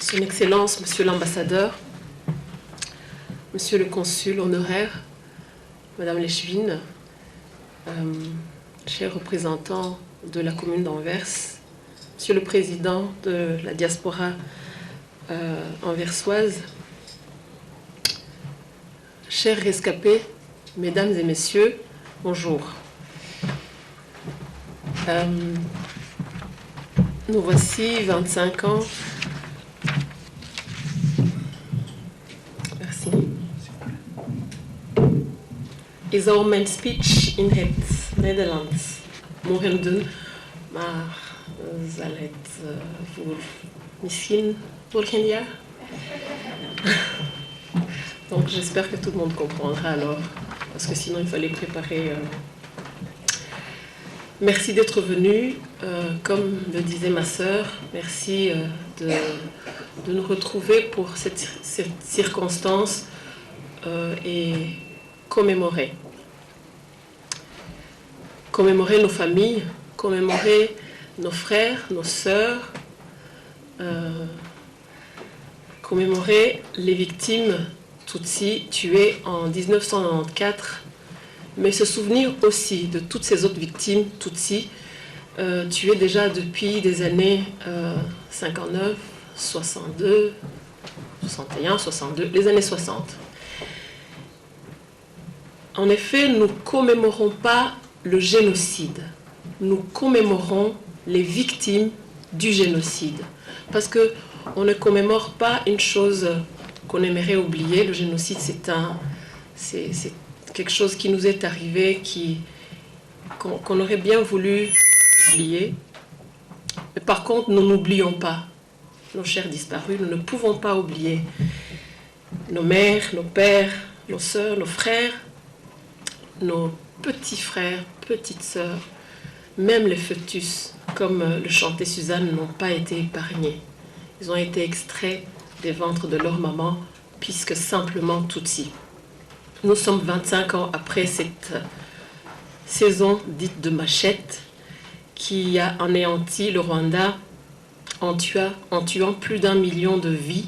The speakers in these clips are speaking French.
Son Excellence, Monsieur l'Ambassadeur, Monsieur le Consul honoraire, Madame Lechvin, chers représentants de la commune d'Anvers, Monsieur le Président de la diaspora anversoise, chers rescapés, Mesdames et Messieurs, bonjour. Nous voici 25 ans. Merci. Is our main speech in het Nederlands. Morgen doen, maar zal het voor misschien volgend jaar. Donc j'espère que tout le monde comprendra alors, parce que sinon il fallait préparer. Merci d'être venu. Comme le disait ma sœur, merci de nous retrouver pour cette circonstance et commémorer. Commémorer nos familles, commémorer nos frères, nos sœurs, commémorer les victimes Tutsis tuées en 1994, mais se souvenir aussi de toutes ces autres victimes Tutsis tuées déjà depuis des années 59, 62, 61, 62, les années 60. En effet, nous ne commémorons pas le génocide, nous commémorons les victimes du génocide. Parce qu'on ne commémore pas une chose qu'on aimerait oublier. Le génocide, c'est quelque chose qui nous est arrivé, qu'on aurait bien voulu oublier. Mais par contre, nous n'oublions pas nos chers disparus, nous ne pouvons pas oublier nos mères, nos pères, nos sœurs, nos frères, nos petits frères, petites sœurs, même les fœtus, comme le chantait Suzanne, n'ont pas été épargnés. Ils ont été extraits des ventres de leur maman, puisque simplement Tutsis. Nous sommes 25 ans après cette saison dite de machette qui a anéanti le Rwanda en tuant plus d'1 million de vies,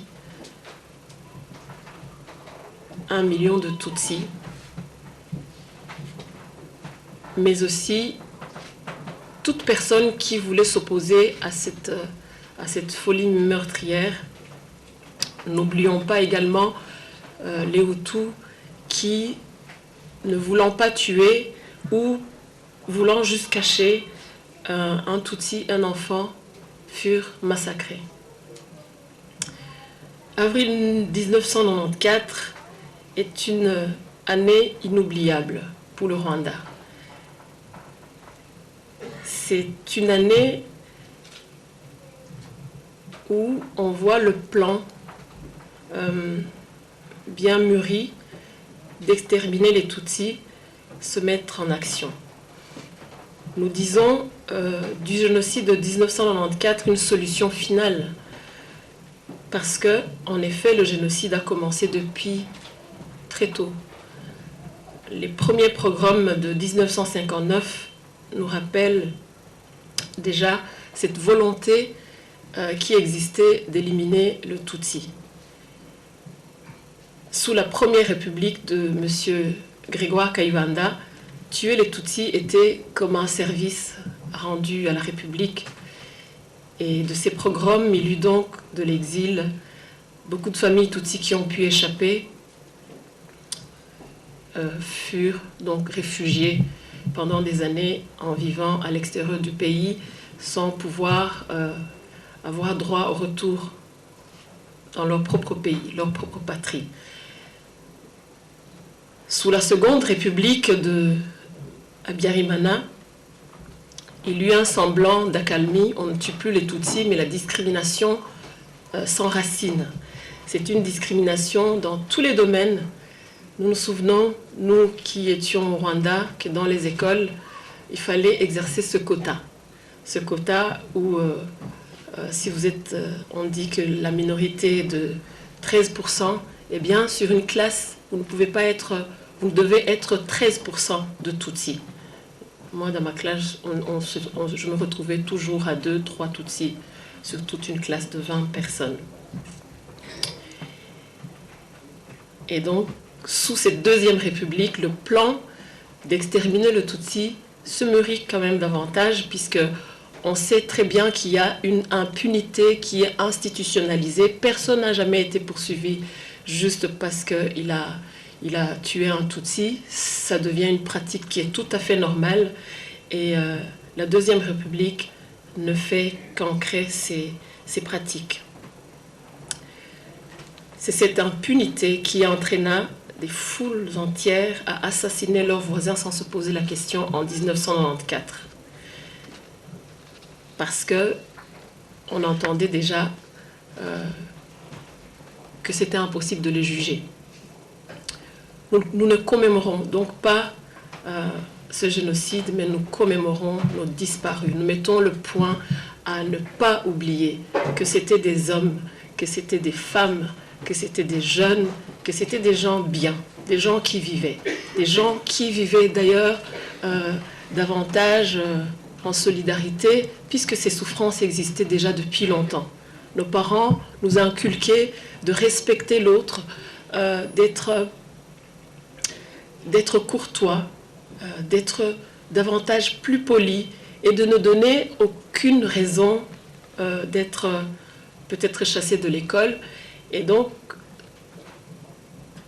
1 million de Tutsis, mais aussi toute personne qui voulait s'opposer à cette folie meurtrière. N'oublions pas également les Hutus qui, ne voulant pas tuer ou voulant juste cacher un Tutsi, un enfant, furent massacrés. Avril 1994 est une année inoubliable pour le Rwanda. C'est une année où on voit le plan bien mûri d'exterminer les Tutsis se mettre en action. Nous disons du génocide de 1994 une solution finale, parce que, en effet, le génocide a commencé depuis très tôt. Les premiers pogroms de 1959 nous rappellent déjà cette volonté qui existait d'éliminer le Tutsi. Sous la première république de M. Grégoire Kayibanda, tuer les Tutsis était comme un service rendu à la République. Et de ces pogroms, il y eut donc de l'exil. Beaucoup de familles Tutsis qui ont pu échapper furent donc réfugiées pendant des années en vivant à l'extérieur du pays sans pouvoir avoir droit au retour dans leur propre pays, leur propre patrie. Sous la seconde république de Habyarimana, il y eut un semblant d'accalmie. On ne tue plus les Tutsis, mais la discrimination s'enracine. C'est une discrimination dans tous les domaines. Nous nous souvenons, nous qui étions au Rwanda, que dans les écoles, il fallait exercer ce quota. Ce quota où, si vous êtes, on dit que la minorité est de 13%, eh bien, sur une classe, vous ne pouvez pas être, vous devez être 13% de Tutsis. Moi, dans ma classe, je me retrouvais toujours à 2, 3 Tutsis sur toute une classe de 20 personnes. Et donc, sous cette Deuxième République, le plan d'exterminer le Tutsi se mûrit quand même davantage, puisque on sait très bien qu'il y a une impunité qui est institutionnalisée. Personne n'a jamais été poursuivi juste parce qu'il a tué un Tutsi. Ça devient une pratique qui est tout à fait normale. Et la Deuxième République ne fait qu'ancrer ces pratiques. C'est cette impunité qui entraîna des foules entières à assassiner leurs voisins sans se poser la question en 1994. Parce qu'on entendait déjà que c'était impossible de les juger. Nous ne commémorons donc pas ce génocide, mais nous commémorons nos disparus. Nous mettons le point à ne pas oublier que c'était des hommes, que c'était des femmes, que c'était des jeunes, que c'était des gens bien, des gens qui vivaient d'ailleurs davantage en solidarité, puisque ces souffrances existaient déjà depuis longtemps. Nos parents nous ont inculqué de respecter l'autre, d'être courtois, d'être davantage plus poli et de ne donner aucune raison d'être peut-être chassé de l'école. Et donc,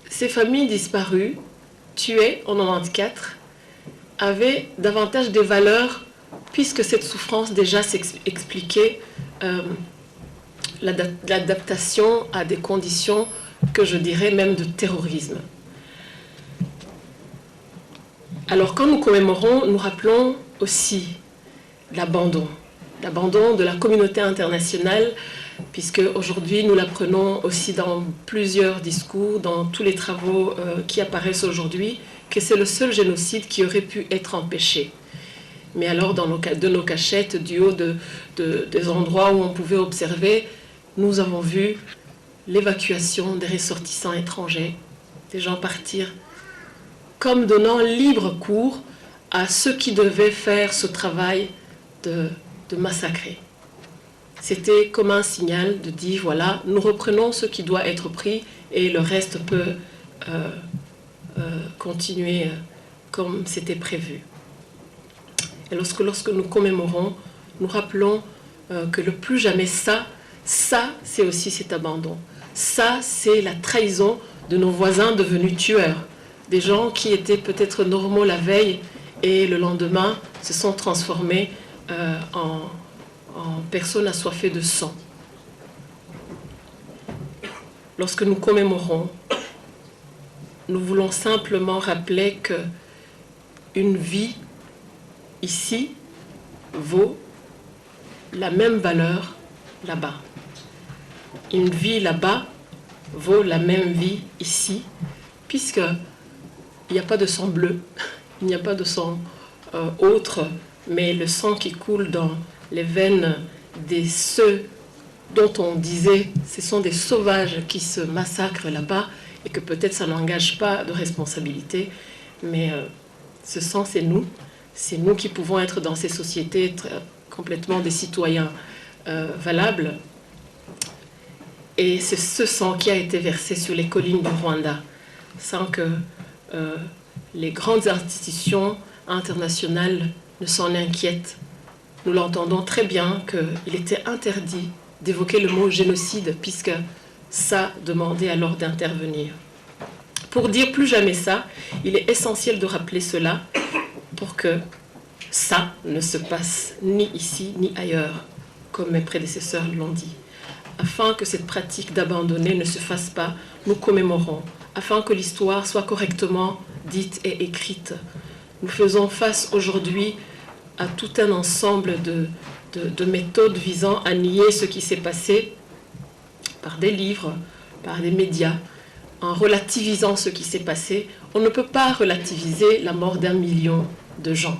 ces familles disparues, tuées en 1994, avaient davantage des valeurs, puisque cette souffrance déjà s'expliquait l'adaptation à des conditions que je dirais même de terrorisme. Alors quand nous commémorons, nous rappelons aussi l'abandon de la communauté internationale, puisque aujourd'hui nous l'apprenons aussi dans plusieurs discours, dans tous les travaux qui apparaissent aujourd'hui, que c'est le seul génocide qui aurait pu être empêché. Mais alors de nos cachettes, du haut des endroits où on pouvait observer, nous avons vu l'évacuation des ressortissants étrangers, des gens partir comme donnant libre cours à ceux qui devaient faire ce travail de massacrer. C'était comme un signal de dire, voilà, nous reprenons ce qui doit être pris et le reste peut continuer comme c'était prévu. Et lorsque nous commémorons, nous rappelons que le plus jamais ça, c'est aussi cet abandon. Ça, c'est la trahison de nos voisins devenus tueurs. Des gens qui étaient peut-être normaux la veille et le lendemain se sont transformés en personnes assoiffées de sang. Lorsque nous commémorons, nous voulons simplement rappeler qu'une vie ici vaut la même valeur là-bas. Une vie là-bas vaut la même vie ici, puisque il n'y a pas de sang bleu, il n'y a pas de sang autre, mais le sang qui coule dans les veines de ceux dont on disait ce sont des sauvages qui se massacrent là-bas et que peut-être ça n'engage pas de responsabilité, mais ce sang c'est nous qui pouvons être dans ces sociétés, être complètement des citoyens valables. Et c'est ce sang qui a été versé sur les collines du Rwanda, sans que les grandes institutions internationales ne s'en inquiètent. Nous l'entendons très bien qu'il était interdit d'évoquer le mot génocide, puisque ça demandait alors d'intervenir. Pour dire plus jamais ça, il est essentiel de rappeler cela pour que ça ne se passe ni ici ni ailleurs, comme mes prédécesseurs l'ont dit. Afin que cette pratique d'abandonner ne se fasse pas, nous commémorons. Afin que l'histoire soit correctement dite et écrite. Nous faisons face aujourd'hui à tout un ensemble de méthodes visant à nier ce qui s'est passé par des livres, par des médias, en relativisant ce qui s'est passé. On ne peut pas relativiser la mort d'1 million de gens.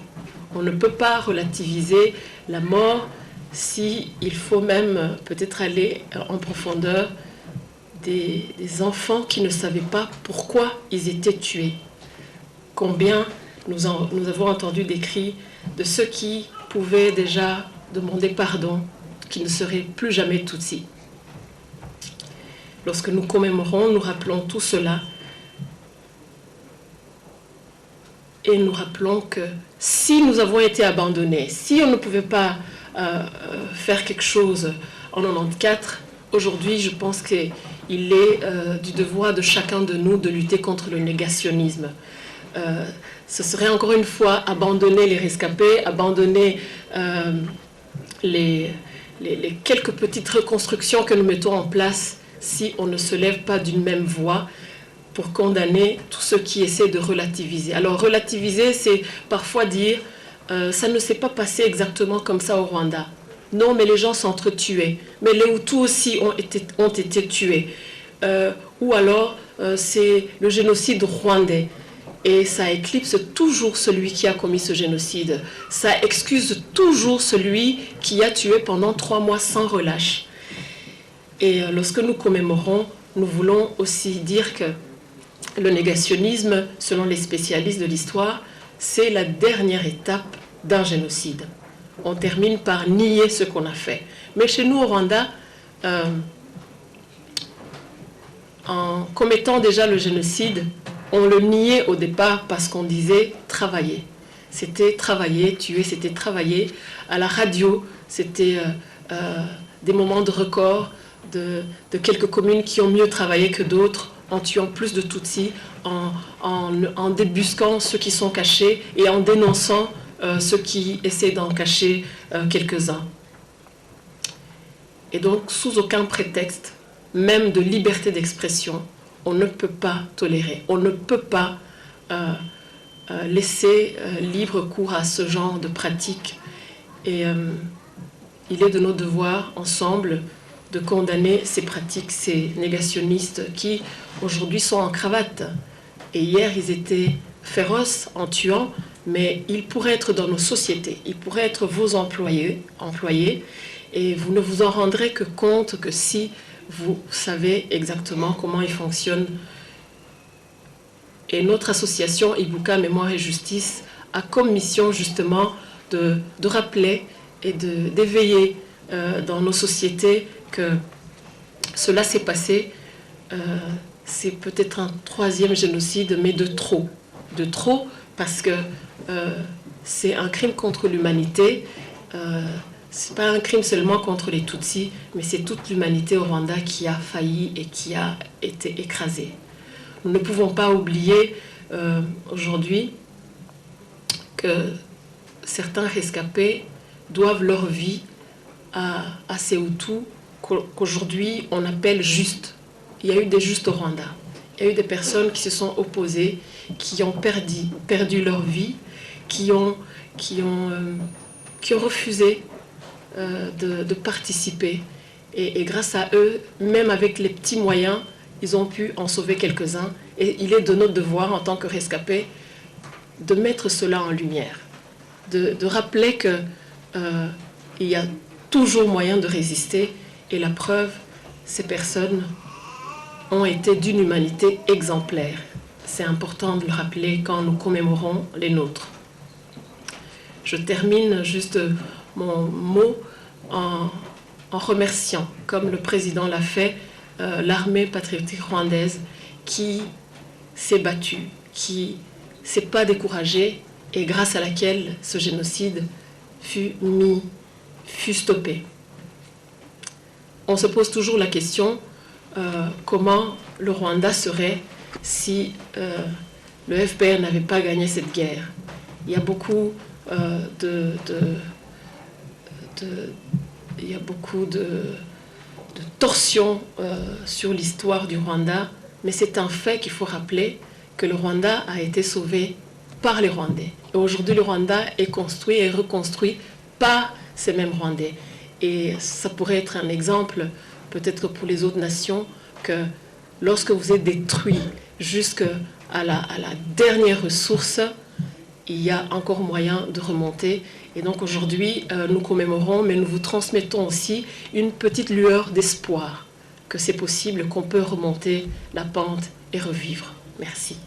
On ne peut pas relativiser la mort si il faut même peut-être aller en profondeur des enfants qui ne savaient pas pourquoi ils étaient tués. Combien nous avons entendu des cris de ceux qui pouvaient déjà demander pardon, qui ne seraient plus jamais Tutsis. Lorsque nous commémorons, nous rappelons tout cela. Et nous rappelons que si nous avons été abandonnés, si on ne pouvait pas faire quelque chose en 94, aujourd'hui, je pense qu'il est du devoir de chacun de nous de lutter contre le négationnisme. Ce serait encore une fois abandonner les rescapés, abandonner les quelques petites reconstructions que nous mettons en place si on ne se lève pas d'une même voix pour condamner tous ceux qui essaient de relativiser. Alors relativiser, c'est parfois dire ça ne s'est pas passé exactement comme ça au Rwanda. Non, mais les gens s'entretuaient. Mais les Hutus aussi ont été tués. Ou alors c'est le génocide rwandais. Et ça éclipse toujours celui qui a commis ce génocide. Ça excuse toujours celui qui a tué pendant 3 mois sans relâche. Et lorsque nous commémorons, nous voulons aussi dire que le négationnisme, selon les spécialistes de l'histoire, c'est la dernière étape d'un génocide. On termine par nier ce qu'on a fait. Mais chez nous au Rwanda, en commettant déjà le génocide, on le niait au départ parce qu'on disait travailler. C'était travailler, tuer, c'était travailler. À la radio, c'était des moments de record de quelques communes qui ont mieux travaillé que d'autres, en tuant plus de Tutsis, en débusquant ceux qui sont cachés et en dénonçant ceux qui essaient d'en cacher quelques-uns. Et donc, sous aucun prétexte, même de liberté d'expression, on ne peut pas tolérer, on ne peut pas laisser libre cours à ce genre de pratiques. Et il est de nos devoirs, ensemble, de condamner ces pratiques, ces négationnistes qui, aujourd'hui, sont en cravate. Et hier, ils étaient féroces en tuant, mais ils pourraient être dans nos sociétés, ils pourraient être vos employés, et vous ne vous en rendrez que compte que si vous savez exactement comment ils fonctionnent. Et notre association Ibuka Mémoire et Justice a comme mission justement de rappeler et d'éveiller dans nos sociétés que cela s'est passé. C'est peut-être un 3e génocide, mais de trop. De trop parce que c'est un crime contre l'humanité. Ce n'est pas un crime seulement contre les Tutsis, mais c'est toute l'humanité au Rwanda qui a failli et qui a été écrasée. Nous ne pouvons pas oublier aujourd'hui que certains rescapés doivent leur vie à ces Hutus qu'aujourd'hui on appelle justes. Il y a eu des justes au Rwanda. Il y a eu des personnes qui se sont opposées, qui ont perdu leur vie, qui ont refusé de participer. Et grâce à eux, même avec les petits moyens, ils ont pu en sauver quelques-uns. Et il est de notre devoir, en tant que rescapés, de mettre cela en lumière. De rappeler qu'il y a toujours moyen de résister. Et la preuve, ces personnes ont été d'une humanité exemplaire. C'est important de le rappeler quand nous commémorons les nôtres. Je termine juste mon mot en remerciant, comme le président l'a fait, l'armée patriotique rwandaise qui s'est battue, qui ne s'est pas découragée et grâce à laquelle ce génocide fut stoppé. On se pose toujours la question comment le Rwanda serait si le FPR n'avait pas gagné cette guerre. Il y a beaucoup de torsions sur l'histoire du Rwanda, mais c'est un fait qu'il faut rappeler que le Rwanda a été sauvé par les Rwandais. Et aujourd'hui, le Rwanda est construit et reconstruit par ces mêmes Rwandais. Et ça pourrait être un exemple, peut-être pour les autres nations, que lorsque vous êtes détruit jusqu'à la dernière ressource, il y a encore moyen de remonter. Et donc aujourd'hui, nous commémorons, mais nous vous transmettons aussi une petite lueur d'espoir que c'est possible, qu'on peut remonter la pente et revivre. Merci.